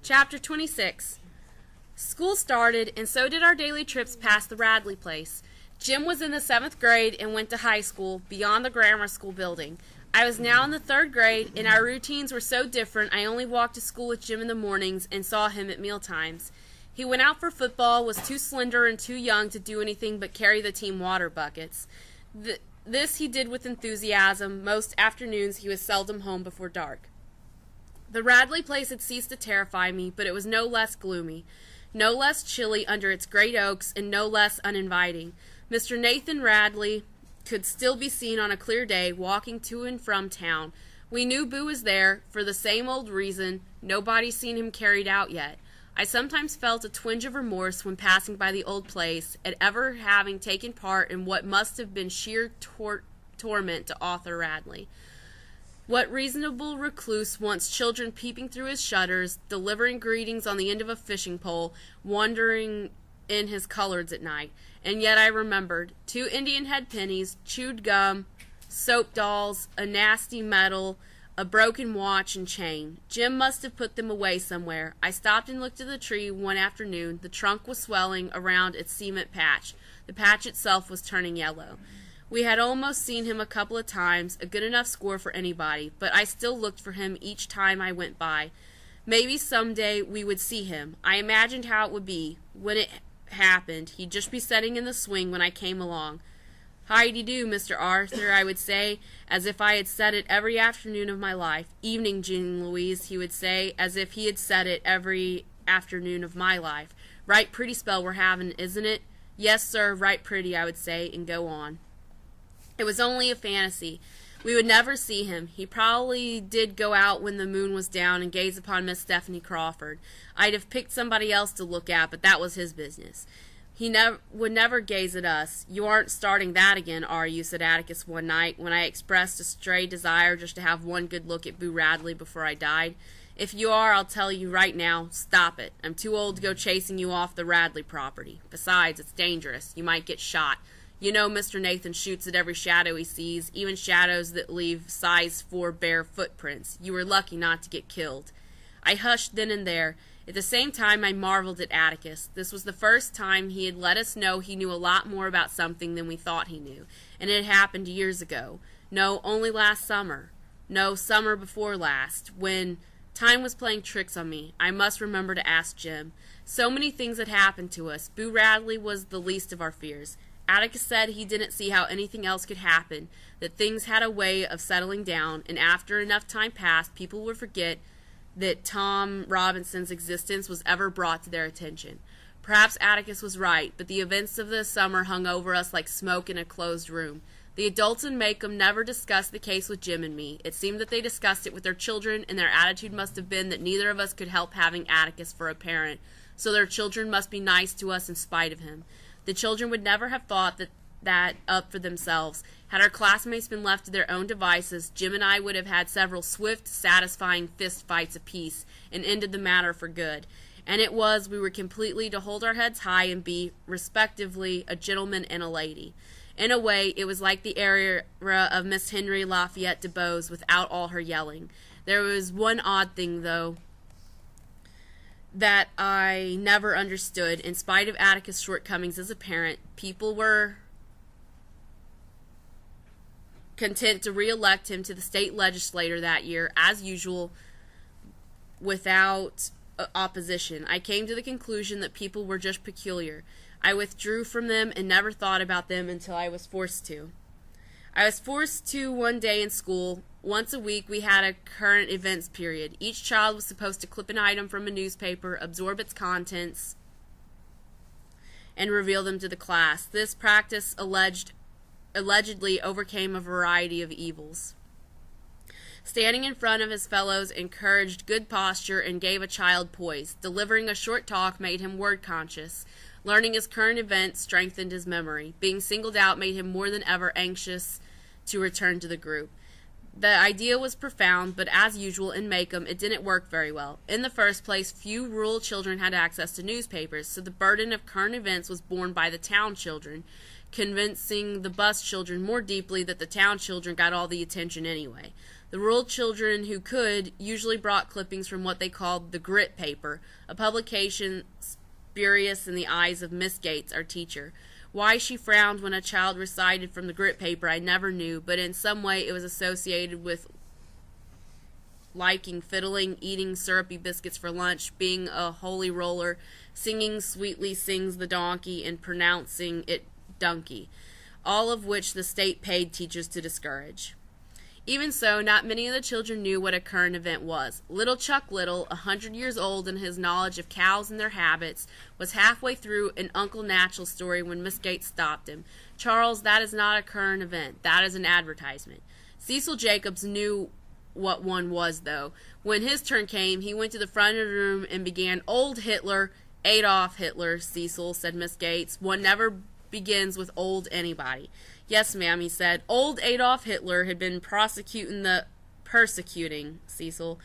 Chapter 26. School started, and so did our daily trips past the Radley place. Jim was in the 7th grade and went to high school beyond the grammar school building. I was now in the 3rd grade, and our routines were so different I only walked to school with Jim in the mornings and saw him at mealtimes. He went out for football, was too slender and too young to do anything but carry the team water buckets. This he did with enthusiasm. Most afternoons he was seldom home before dark. The Radley place had ceased to terrify me, but it was no less gloomy, no less chilly under its great oaks, and no less uninviting. Mr. Nathan Radley could still be seen on a clear day, walking to and from town. We knew Boo was there, for the same old reason. Nobody's seen him carried out yet. I sometimes felt a twinge of remorse when passing by the old place at ever having taken part in what must have been sheer torment to Arthur Radley. What reasonable recluse wants children peeping through his shutters, delivering greetings on the end of a fishing pole, wandering in his collards at night? And yet I remembered 2 Indian head pennies, chewed gum, soap dolls, a nasty medal, a broken watch and chain. Jim must have put them away somewhere. I stopped and looked at the tree one afternoon. The trunk was swelling around its cement patch. The patch itself was turning yellow. We had almost seen him a couple of times, a good enough score for anybody, but I still looked for him each time I went by. Maybe someday we would see him. I imagined how it would be. When it happened, he'd just be sitting in the swing when I came along. "How-de-do, Mr. Arthur," I would say, as if I had said it every afternoon of my life. "Evening, Jean Louise," he would say, as if he had said it every afternoon of my life. "Right pretty spell we're having, isn't it?" "Yes, sir, right pretty," I would say, and go on. It was only a fantasy. We would never see him. He probably did go out when the moon was down and gaze upon Miss Stephanie Crawford. I'd have picked somebody else to look at, but that was his business. He would never gaze at us. "You aren't starting that again, are you?" said Atticus one night, when I expressed a stray desire just to have one good look at Boo Radley before I died. "If you are, I'll tell you right now, stop it. I'm too old to go chasing you off the Radley property. Besides, it's dangerous. You might get shot. You know Mr. Nathan shoots at every shadow he sees, even shadows that leave size 4 bare footprints. You were lucky not to get killed." I hushed then and there. At the same time, I marveled at Atticus. This was the first time he had let us know he knew a lot more about something than we thought he knew, and it had happened years ago. No, only last summer. No, summer before last, when time was playing tricks on me. I must remember to ask Jim. So many things had happened to us. Boo Radley was the least of our fears. Atticus said he didn't see how anything else could happen, that things had a way of settling down, and after enough time passed, people would forget that Tom Robinson's existence was ever brought to their attention. Perhaps Atticus was right, but the events of the summer hung over us like smoke in a closed room. The adults in Macomb never discussed the case with Jim and me. It seemed that they discussed it with their children, and their attitude must have been that neither of us could help having Atticus for a parent, so their children must be nice to us in spite of him. The children would never have thought that up for themselves. Had our classmates been left to their own devices, Jim and I would have had several swift, satisfying fist fights apiece, and ended the matter for good. And it was, we were completely to hold our heads high and be, respectively, a gentleman and a lady. In a way, it was like the era of Miss Henry Lafayette DeBose without all her yelling. There was one odd thing, though, that I never understood. In spite of Atticus' shortcomings as a parent, people were content to re-elect him to the state legislature that year, as usual, without opposition. I came to the conclusion that people were just peculiar. I withdrew from them and never thought about them until I was forced to. I was forced to one day in school. Once a week we had a current events period. Each child was supposed to clip an item from a newspaper, absorb its contents, and reveal them to the class. This practice allegedly overcame a variety of evils. Standing in front of his fellows encouraged good posture and gave a child poise. Delivering a short talk made him word conscious. Learning his current events strengthened his memory. Being singled out made him more than ever anxious to return to the group. The idea was profound, but as usual in Macomb, it didn't work very well. In the first place, few rural children had access to newspapers, so the burden of current events was borne by the town children, convincing the bus children more deeply that the town children got all the attention anyway. The rural children who could usually brought clippings from what they called the grit paper, a publication spurious in the eyes of Miss Gates, our teacher. Why she frowned when a child recited from the grit paper I never knew, but in some way it was associated with liking fiddling, eating syrupy biscuits for lunch, being a holy roller, singing sweetly sings the donkey, and pronouncing it donkey, all of which the state paid teachers to discourage. Even so, not many of the children knew what a current event was. Little Chuck Little, 100 years old in his knowledge of cows and their habits, was halfway through an Uncle Natural story when Miss Gates stopped him. "Charles, that is not a current event. That is an advertisement." Cecil Jacobs knew what one was, though. When his turn came, he went to the front of the room and began, "Old Hitler, Adolf Hitler, Cecil," said Miss Gates. "One never begins with old anybody." "Yes, ma'am," he said. "Old Adolf Hitler had been persecuting, Cecil."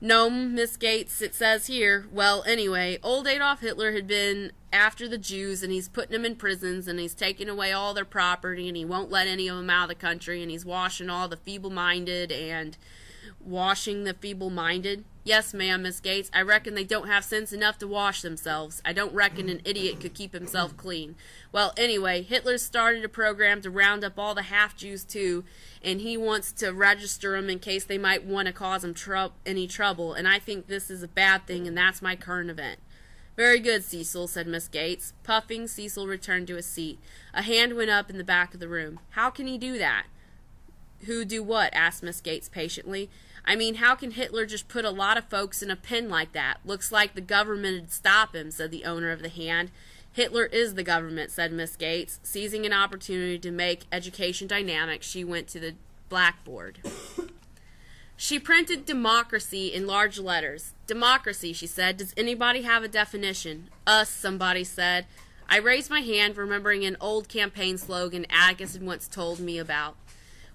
"No, Miss Gates, it says here. Well, anyway, old Adolf Hitler had been after the Jews, and he's putting them in prisons, and he's taking away all their property, and he won't let any of them out of the country, and he's washing all the feeble-minded and washing the feeble-minded." "Yes, ma'am, Miss Gates. I reckon they don't have sense enough to wash themselves. I don't reckon an idiot could keep himself clean. Well, anyway, Hitler started a program to round up all the half-Jews, too, and he wants to register them in case they might want to cause him any trouble, and I think this is a bad thing, and that's my current event." "Very good, Cecil," said Miss Gates. Puffing, Cecil returned to his seat. A hand went up in the back of the room. "How can he do that?" "Who do what?" asked Miss Gates patiently. "I mean, how can Hitler just put a lot of folks in a pen like that? Looks like the government'd stop him," said the owner of the hand. "Hitler is the government," said Miss Gates. Seizing an opportunity to make education dynamic, she went to the blackboard. She printed democracy in large letters. "Democracy," she said. "Does anybody have a definition?" "Us," somebody said. I raised my hand, remembering an old campaign slogan Atticus had once told me about.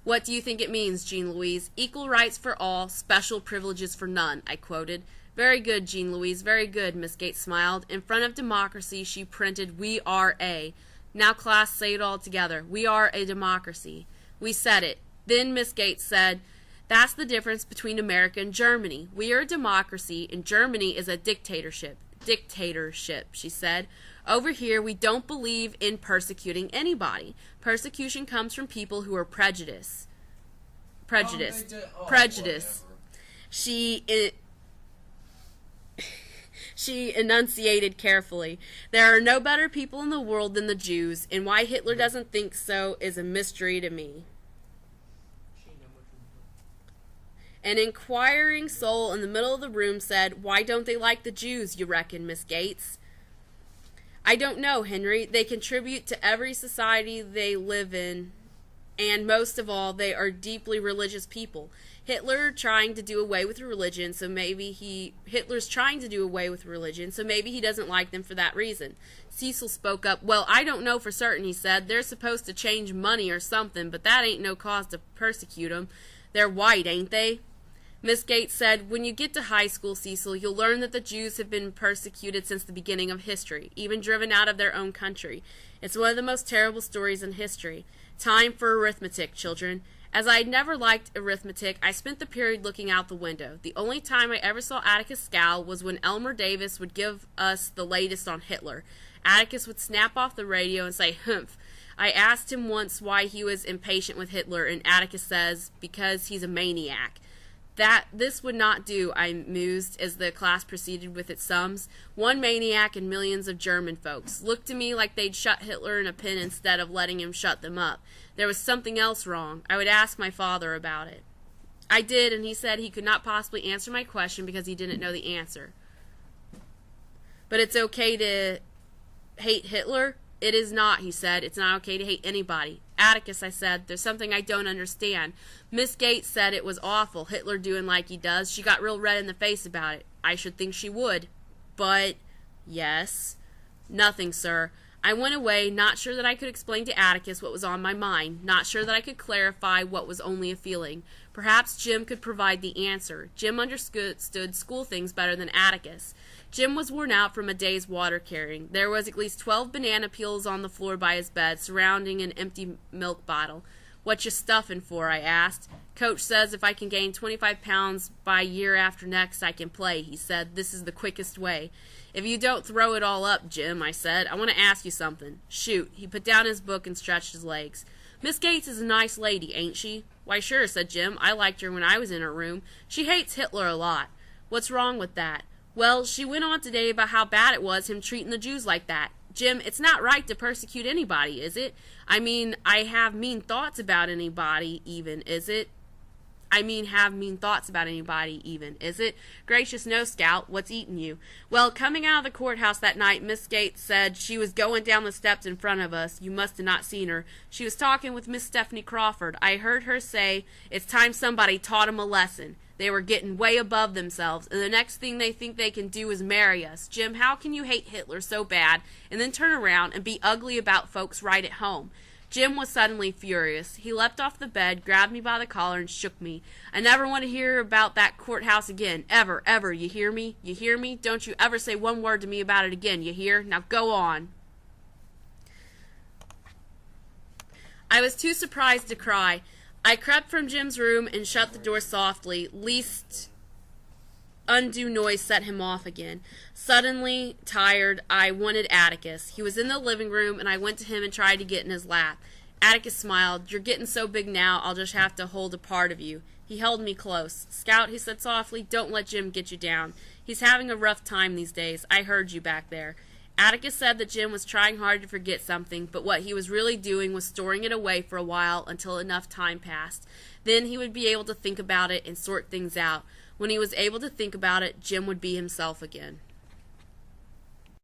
"What do you think it means, Jean Louise?" "Equal rights for all, special privileges for none," I quoted. "Very good, Jean Louise, very good," Miss Gates smiled. In front of democracy, she printed, "We are a." Now, class, say it all together. "We are a democracy." We said it. Then Miss Gates said, "That's the difference between America and Germany. We are a democracy, and Germany is a dictatorship." "Dictatorship," she said. "Over here, we don't believe in persecuting anybody. Persecution comes from people who are prejudiced." Prejudice. She enunciated carefully. "There are no better people in the world than the Jews, and why Hitler doesn't think so is a mystery to me." An inquiring soul in the middle of the room said, "Why don't they like the Jews, you reckon, Miss Gates?" "I don't know, Henry. They contribute to every society they live in, and most of all, they are deeply religious people. Hitler's trying to do away with religion, so maybe he doesn't like them for that reason." Cecil spoke up. "Well, I don't know for certain," he said. "They're supposed to change money or something, but that ain't no cause to persecute 'em. They're white, ain't they?" Miss Gates said, "When you get to high school, Cecil, you'll learn that the Jews have been persecuted since the beginning of history, even driven out of their own country. It's one of the most terrible stories in history. Time for arithmetic, children." As I had never liked arithmetic, I spent the period looking out the window. The only time I ever saw Atticus scowl was when Elmer Davis would give us the latest on Hitler. Atticus would snap off the radio and say, "Humph." I asked him once why he was impatient with Hitler, and Atticus says, "Because he's a maniac." This would not do, I mused, as the class proceeded with its sums. One maniac and millions of German folks. Looked to me like they'd shut Hitler in a pen instead of letting him shut them up. There was something else wrong. I would ask my father about it. I did, and he said he could not possibly answer my question because he didn't know the answer. "But it's okay to hate Hitler?" "It is not," he said. "It's not okay to hate anybody." "Atticus," I said, "there's something I don't understand. Miss Gates said it was awful, Hitler doing like he does. She got real red in the face about it." "I should think she would." "But—" "Yes." "Nothing, sir. I went away, not sure that I could explain to Atticus what was on my mind, not sure that I could clarify what was only a feeling. Perhaps Jim could provide the answer. Jim understood school things better than Atticus. Jim was worn out from a day's water carrying. There was at least 12 banana peels on the floor by his bed, surrounding an empty milk bottle. "What you stuffing for?" I asked. Coach says if I can gain 25 pounds by year after next, I can play, he said. This is the quickest way. If you don't throw it all up, Jim, I said, I want to ask you something. Shoot. He put down his book and stretched his legs. Miss Gates is a nice lady, ain't she? Why, sure, said Jim. I liked her when I was in her room. She hates Hitler a lot. What's wrong with that? Well, she went on today about how bad it was him treating the Jews like that. Jim, it's not right to persecute anybody, is it? I mean, I have mean thoughts about anybody, even, is it? Is it? Gracious no, Scout. What's eating you? Well, coming out of the courthouse that night, Miss Gates said she was going down the steps in front of us. You must have not seen her. She was talking with Miss Stephanie Crawford. I heard her say, it's time somebody taught 'em a lesson. They were getting way above themselves, and the next thing they think they can do is marry us. Jim, how can you hate Hitler so bad and then turn around and be ugly about folks right at home? Jim was suddenly furious. He leapt off the bed, grabbed me by the collar, and shook me. I never want to hear about that courthouse again. Ever, ever. You hear me? You hear me? Don't you ever say one word to me about it again. You hear? Now go on. I was too surprised to cry. I crept from Jim's room and shut the door softly, lest undue noise set him off again. Suddenly, tired, I wanted Atticus. He was in the living room, and I went to him and tried to get in his lap. Atticus smiled. You're getting so big now, I'll just have to hold a part of you. He held me close. Scout, he said softly, don't let Jim get you down. He's having a rough time these days. I heard you back there. Atticus said that Jim was trying hard to forget something, but what he was really doing was storing it away for a while until enough time passed. Then he would be able to think about it and sort things out. When he was able to think about it, Jim would be himself again.